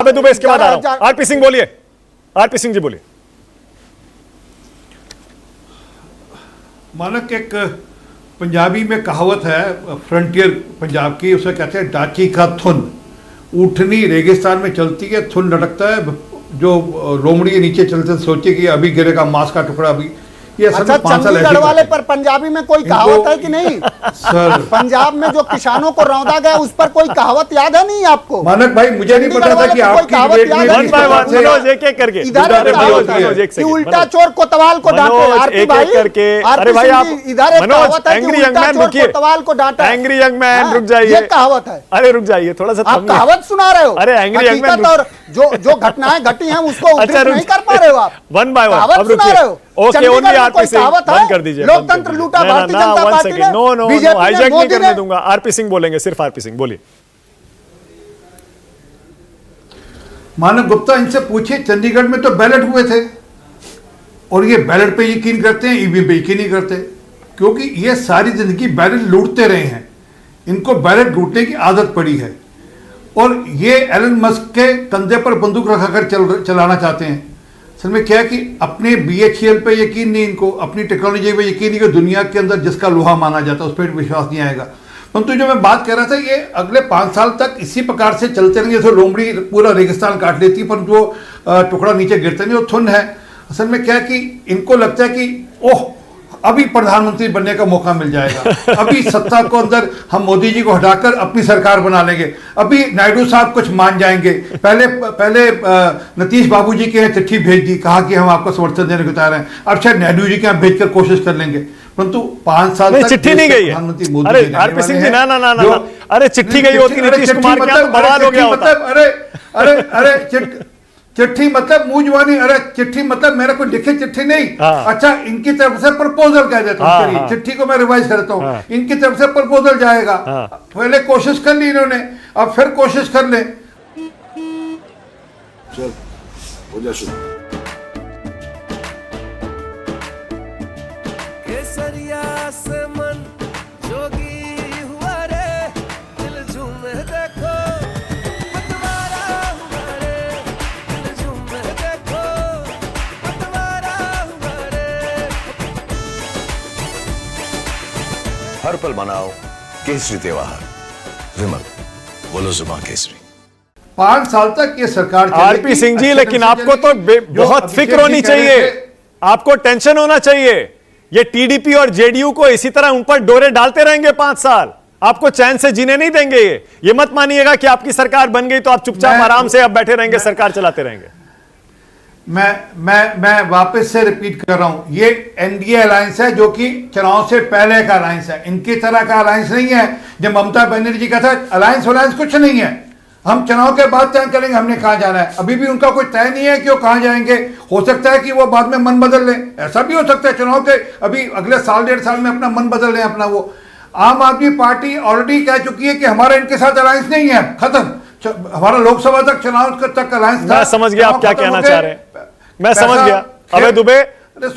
अबे दुबे इसके बाद आ रहा हूं। आरपी सिंह बोलिए, आरपी सिंह जी बोलिए। मानक एक पंजाबी में कहावत है फ्रंटियर पंजाब की, उसे कहते हैं डाची का थुन। ऊँटनी रेगिस्तान में चलती है, थुन लटकता है, जो लोमड़ी के नीचे चलते सोचे कि अभी गिरेगा मांस का टुकड़ा अभी। ये अच्छा, चंडीगढ़ वाले पर पंजाबी में कोई कहावत है कि नहीं? सर पंजाब में जो किसानों को रौंदा गया उस पर कोई कहावत याद है नहीं आपको? मानक भाई मुझे नहीं पता था कि आपकी डिबेट में वन बाय वन मनोज एक एक करके कि उल्टा चोर कोतवाल को डांटे। आरपी भाई करके, अरे भाई आप इधर मनोज एंग्री यंग मैन रुकिए, कोतवाल को डांटा। एंग्री यंग मैन रुक जाइए, ये कहावत है। अरे रुक जाइए थोड़ा सा, आप कहावत सुना रहे हो। अरे एंग्री यंग मैन और जो घटनाएं घटी हैं उसको उद्धृत नहीं कर पा रहे हो आप। वन बाय वन अब रुकिए। ओके ओनली आरपी सिंह बंद कर दीजिए, लोकतंत्र लूटा भारतीय जनता पार्टी ने। नो नो नो हाईजैक नहीं करने दूंगा। आरपी सिंह बोलेंगे, सिर्फ आरपी सिंह बोलिए। मानव गुप्ता इनसे पूछिए, चंडीगढ़ में तो बैलेट हुए थे और ये बैलेट पे यकीन करते हैं, ईवीएम पे यकीन नहीं करते, क्योंकि ये सारी जिंदगी बैलेट लूटते रहे हैं। इनको बैलेट लूटने की आदत पड़ी है और ये एलन मस्क के कंधे पर बंदूक रखाकर चलाना चाहते हैं। असल में क्या है कि अपने BHEL पे यकीन नहीं, इनको अपनी टेक्नोलॉजी पे यकीन नहीं कि दुनिया के अंदर जिसका लोहा माना जाता है उस पर विश्वास नहीं आएगा। परंतु जो मैं बात कर रहा था, ये अगले 5 साल तक इसी प्रकार से चलते रहेंगे। जैसे लोमड़ी पूरा रेगिस्तान काट लेती है परंतु वो टुकड़ा नीचे गिरता नहीं, वो थुन है। असल में क्या है कि इनको लगता है कि ओह अभी प्रधानमंत्री बनने का मौका मिल जाएगा, अभी सत्ता को अंदर हम मोदी जी को हटाकर अपनी सरकार बना लेंगे, अभी नायडू साहब कुछ मान जाएंगे। पहले नीतीश बाबू जी के यहाँ चिट्ठी भेज दी, कहा कि हम आपको समर्थन देने को तैयार हैं। अब शायद नायडू जी के यहाँ भेजकर कोशिश कर लेंगे, परंतु 5 साल तक चिट्ठी नहीं गई है। प्रधानमंत्री मोदी अरे आरपी सिंह जी, ना अरे चिट्ठी गई होती नीतीश कुमार के, बवाल हो गया होता। अरे चिट्ठी मतलब मुंह जुबानी, अरे चिट्ठी मतलब मेरा कोई लिखे चिट्ठी नहीं। अच्छा, इनकी तरफ से प्रपोजल कह देता हूँ, चिट्ठी को मैं रिवाइज करता हूँ। इनकी तरफ से प्रपोजल जाएगा। पहले कोशिश कर ली इन्होंने, अब फिर कोशिश कर ले। चल हो जा शुरू। केसरिया से मन जोगी हुआ रे, दिल झूमे देखो पतवारा हुआ रे, दिल झूमे देखो पतवारा हुआ रे। हर पल मनाओ केसरी त्योहार। विमल बोलो जुबान केसरी। 5 साल तक ये सरकार आरपी सिंह जी, लेकिन आपको तो बहुत फिक्र होनी चाहिए, आपको टेंशन होना चाहिए। ये टीडीपी और जेडीयू को इसी तरह उन पर डोरे डालते रहेंगे 5 साल, आपको चैन से जीने नहीं देंगे। ये मत मानिएगा कि आपकी सरकार बन गई तो आप चुपचाप आराम से अब बैठे रहेंगे, सरकार चलाते रहेंगे। मैं वापस से रिपीट कर रहा हूं, ये एनडीए अलायंस है जो कि चुनाव से पहले का अलायंस है, इनकी तरह का अलायंस नहीं है। जब ममता बनर्जी का था अलायंस कुछ नहीं है, हम चुनाव के बाद तय करेंगे हमने कहां जाना है। अभी भी उनका कोई तय नहीं है कि वो कहां जाएंगे। हो सकता है कि वो बाद में मन बदल लें, ऐसा भी हो सकता है। चुनाव के अभी अगले साल 1.5 साल में अपना मन बदल लें अपना। वो आम आदमी पार्टी ऑलरेडी कह चुकी है कि हमारा इनके साथ अलायंस नहीं है, खत्म। हमारा लोकसभा तक चुनाव तक अलायंस था। मैं समझ गया आप क्या कहना चाह रहे हैं, मैं समझ गया। अबे दुबे,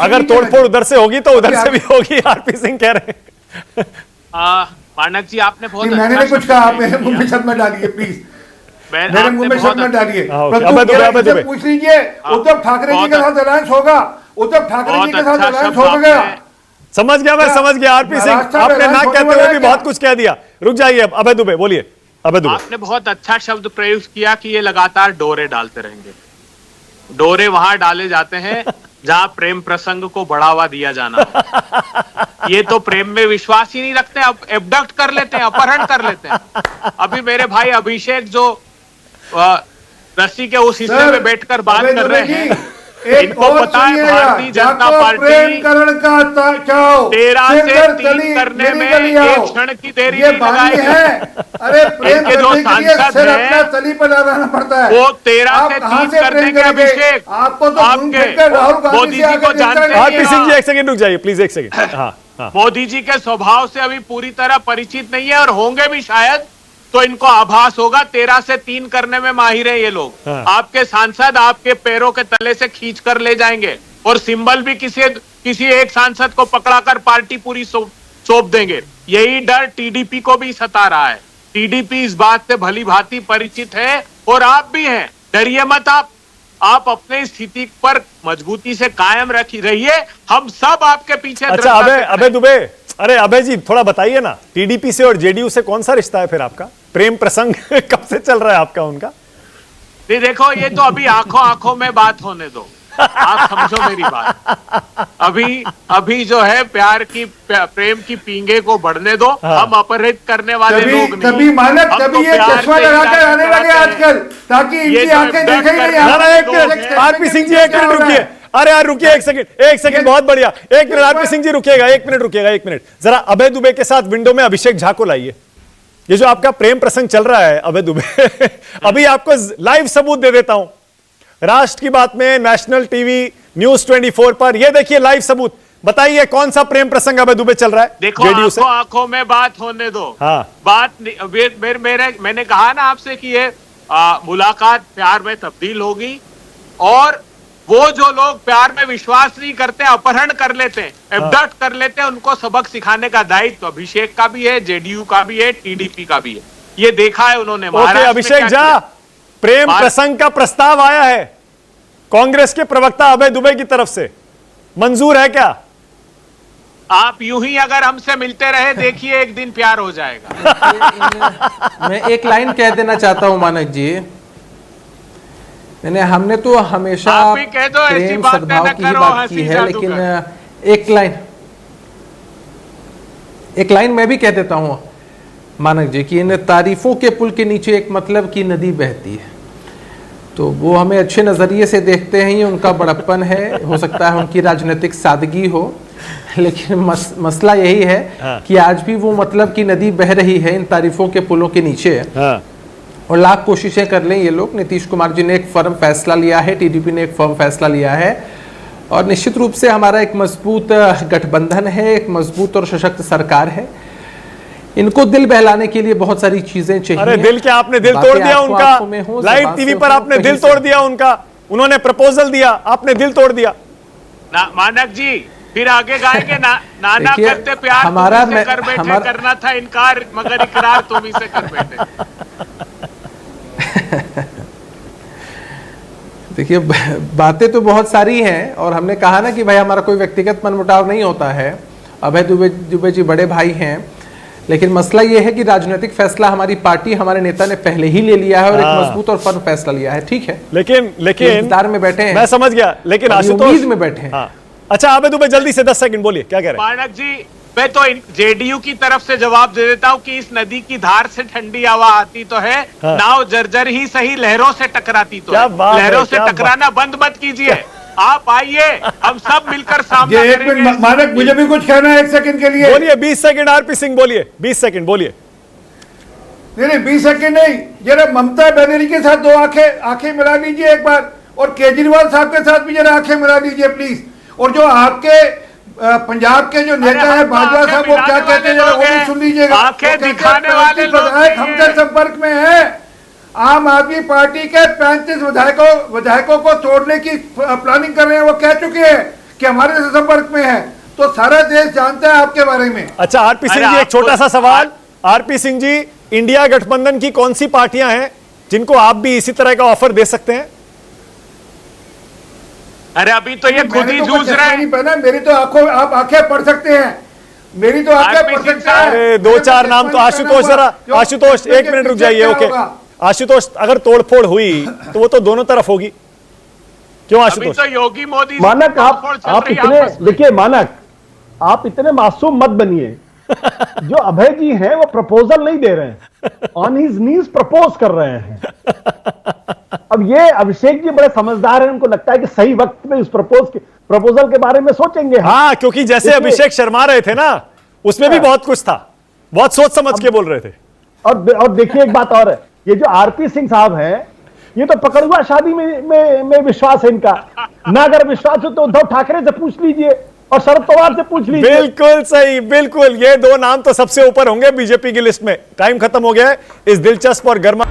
अगर तोड़फोड़ उधर से होगी तो उधर से भी होगी, आरपी सिंह कह रहे हैं। मानक जी आपने बहुत मैंने नहीं कुछ कहा, आप मेरे मुंह में शब्द में डालिए प्लीज, मेरे मुंह में शब्द में डालिए। पूछ लीजिए उद्धव ठाकरे जी के साथ अलायंस होगा, उद्धव ठाकरे जी के साथ अलायंस हो गया। समझ गया, मैं समझ गया आरपी सिंह, आपने ना कहते हुए भी बहुत कुछ कह दिया। रुक जाइए अब, अबे दुबे बोलिए। अबे दुबे, आपने बहुत अच्छा शब्द प्रयोग किया कि ये लगातार डोरे डालते रहेंगे। डोरे वहां डाले जाते हैं जहां प्रेम प्रसंग को बढ़ावा दिया जाना। ये तो प्रेम में विश्वास ही नहीं रखते, अब एबडक्ट कर लेते हैं, अपहरण कर लेते हैं। अभी मेरे भाई अभिषेक जो रस्सी के उस हिस्से में बैठकर बात कर रहे हैं, इनको पता है भारतीय जनता पार्टी 13 से 3 करने में 1 क्षण की देरी नहीं लगाई है। अरे प्रेम के जो सांसद हैं तली पर लगाना पड़ता है, वो 13 से 3 करने के अभिषेक आपको तो आपके मोदी जी को जानते हैं। आरपी सिंह जी 1 सेकंड रुक जाइए प्लीज, 1 सेकंड। हाँ, मोदी जी के स्वभाव से अभी पूरी तरह परिचित नहीं है और होंगे भी शायद, तो इनको आभास होगा 13 से 3 करने में माहिर है ये लोग। आपके सांसद आपके पैरों के तले से खींच कर ले जाएंगे और सिंबल भी किसी एक सांसद को पकड़ाकर पार्टी पूरी सौंप देंगे। यही डर टीडीपी को भी सता रहा है। टीडीपी इस बात से भली भांति परिचित है और आप भी हैं डरिए मत आप अपने स्थिति पर मजबूती से कायम रहिए, हम सब आपके पीछे। अच्छा अबे दुबे, अरे अबे जी थोड़ा बताइए ना, टीडीपी से और जेडीयू से कौन सा रिश्ता है फिर आपका? प्रेम प्रसंग कब से चल रहा है आपका उनका? नहीं देखो, ये तो अभी आंखों आंखों में बात होने दो, आप समझो मेरी बात। अभी जो है प्रेम की पींगे को बढ़ने दो। हम अपहरित करने वाले लोग नहीं। तभी मानक, हम तभी तो ये प्यार चश्मा से लगाकर इलाज आने लगे कराते हैं। आजकल, ताकि ये इनकी जो आंखें दर्द देखें ही कर- नहीं। ना, हमारे एक मिनट आरपी सिंह जी, एक मिनट रुकिए। अरे यार रुकिए एक सेकंड बहुत बढ़िया। एक मिनट आरपी सिंह जी रुकिएगा, एक मिनट जरा अभय दुबे के साथ विंडो में अभिषेक झा को लाइए। ये जो आपका प्रेम प्रसंग चल रहा है अभय दुबे अभी आपको लाइव सबूत दे देता हूं, राष्ट्र की बात में, नेशनल टीवी, न्यूज 24 पर। ये देखिए लाइव सबूत, बताइए कौन सा प्रेम प्रसंग अभय दुबे चल रहा है? देखो, जेडीयू से। आंखों में बात होने दो। हाँ। मैंने कहा ना आपसे कि ये मुलाकात प्यार में तब्दील होगी, और वो जो लोग प्यार में विश्वास नहीं करते, अपहरण कर लेते हैं, एब्डक्ट कर लेते हैं, उनको सबक सिखाने का दायित्व अभिषेक का भी है, जेडीयू का भी है, टीडीपी का भी है। ये देखा है उन्होंने। ओके अभिषेक झा, प्रेम प्रसंग का प्रस्ताव आया है कांग्रेस के प्रवक्ता अभय दुबे की तरफ से, मंजूर है क्या? आप यूं ही अगर हमसे मिलते रहे, देखिए एक दिन प्यार हो जाएगा। मैं एक लाइन कह देना चाहता हूं मानक जी, हमने तो हमेशा आप भी कह दो, ऐसी प्रेम बातें सद्भाव न की ही करो, बात हंसी की है, जादू लेकिन का। एक लाइन मैं भी कह देता हूं मानक जी कि इन तारीफों के पुल के नीचे एक मतलब की नदी बहती है। तो वो हमें अच्छे नजरिए से देखते हैं, ये उनका बड़प्पन है, हो सकता है उनकी राजनीतिक सादगी हो, लेकिन मसला यही है कि आज भी वो मतलब की नदी बह रही है इन तारीफों के पुलों के नीचे। और लाख कोशिशें कर लें ये लोग, नीतीश कुमार जी ने एक फर्म फैसला लिया है, टीडीपी ने एक फर्म फैसला लिया है, और निश्चित रूप से हमारा एक मजबूत गठबंधन है, एक मजबूत और सशक्त सरकार है। इनको दिल बहलाने के लिए बहुत सारी चीजें चाहिए। अरे दिल क्या, आपने दिल तोड़ दिया उनका, लाइव टीवी पर आपने दिल तोड़ दिया उनका, उन्होंने प्रपोजल दिया, आपने दिल तोड़ दिया। मानक जी फिर आगे गाएंगे ना, नाना करते प्यार हमारा तुम ही से कर बैठे, करना था इनकार मगर इकरार तुम ही से कर बैठे। देखिए बातें तो बहुत सारी हैं, और हमने कहा ना कि भाई हमारा कोई व्यक्तिगत मनमुटाव नहीं होता है, अभय दुबे जी बड़े भाई हैं, लेकिन मसला ये है कि राजनीतिक फैसला हमारी पार्टी, हमारे नेता ने पहले ही ले लिया है और एक मजबूत और फर्म फैसला लिया है। ठीक है, लेकिन इंतजार में बैठे हैं, मैं समझ गया, लेकिन आशुतोष उम्मीद में बैठे हैं। अच्छा अभय दुबे जल्दी से 10 सेकंड बोलिए, क्या कह रहे हैं? मानक जी, मैं तो जेडीयू की तरफ से जवाब दे देता हूं कि इस नदी की धार से ठंडी हवा आती तो है, नाव जर्जर ही सही लहरों से टकराती तो है। लहरों से टकराना बंद मत कीजिए, आप आइए, हम सब मिलकर सामना करेंगे। मानक मुझे भी कुछ कहना है 1 सेकंड के लिए। बोलिए 20 सेकंड आरपी सिंह, बोलिए 20 सेकंड बोलिए। नहीं 20 सेकंड नहीं, जरा ममता बनर्जी के साथ दो आंखें मिला लीजिए एक बार, और केजरीवाल साहब के साथ भी जरा आंखें मिला लीजिए प्लीज। और जो आपके पंजाब के जो नेता है बाजवा साहब, वो क्या कहते हैं जरा वो भी सुन लीजिएगा। आंखें दिखाने वाले लोग हमसे संपर्क में है, आम आदमी पार्टी के 35 विधायकों को तोड़ने की प्लानिंग कर रहे हैं, वो कह चुके हैं कि हमारे से संपर्क में है, तो सारा देश जानता है आपके बारे में। अच्छा आरपी सिंह जी, एक छोटा सा सवाल। आरपी सिंह जी, इंडिया गठबंधन की कौन सी पार्टियां हैं जिनको आप भी इसी तरह का ऑफर दे सकते हैं? अरे अभी तो ये खुद ही जूझ रहे हैं। मेरी तो आप आंखें पढ़ सकते हैं, मेरी तो आंखें पढ़ सकते हैं। अरे 2-4 नाम तो आशुतोष, जरा आशुतोष 1 मिनट रुक जाइए। ओके आशुतोष, अगर तोड़फोड़ हुई तो वो तो दोनों तरफ होगी, क्यों आशुतोष? तो योगी मोदी मानक आप इतने, देखिए मानक आप इतने मासूम मत बनिए। जो अभय जी हैं वो प्रपोजल नहीं दे रहे हैं, ऑन हिज नीज प्रपोज कर रहे हैं। अब ये अभिषेक जी बड़े समझदार हैं, उनको लगता है कि सही वक्त में इस प्रपोजल के बारे में सोचेंगे। हाँ, क्योंकि जैसे अभिषेक शर्मा रहे थे ना, उसमें भी बहुत कुछ था, बहुत सोच समझ के बोल रहे थे। और देखिए एक बात और है, ये जो आरपी सिंह साहब हैं, ये तो पकड़ुआ शादी में विश्वास है इनका। ना अगर विश्वास हो तो उद्धव ठाकरे से पूछ लीजिए और शरद पवार से पूछ लीजिए। बिल्कुल सही, बिल्कुल, ये 2 नाम तो सबसे ऊपर होंगे बीजेपी की लिस्ट में। टाइम खत्म हो गया है इस दिलचस्प और गर्मा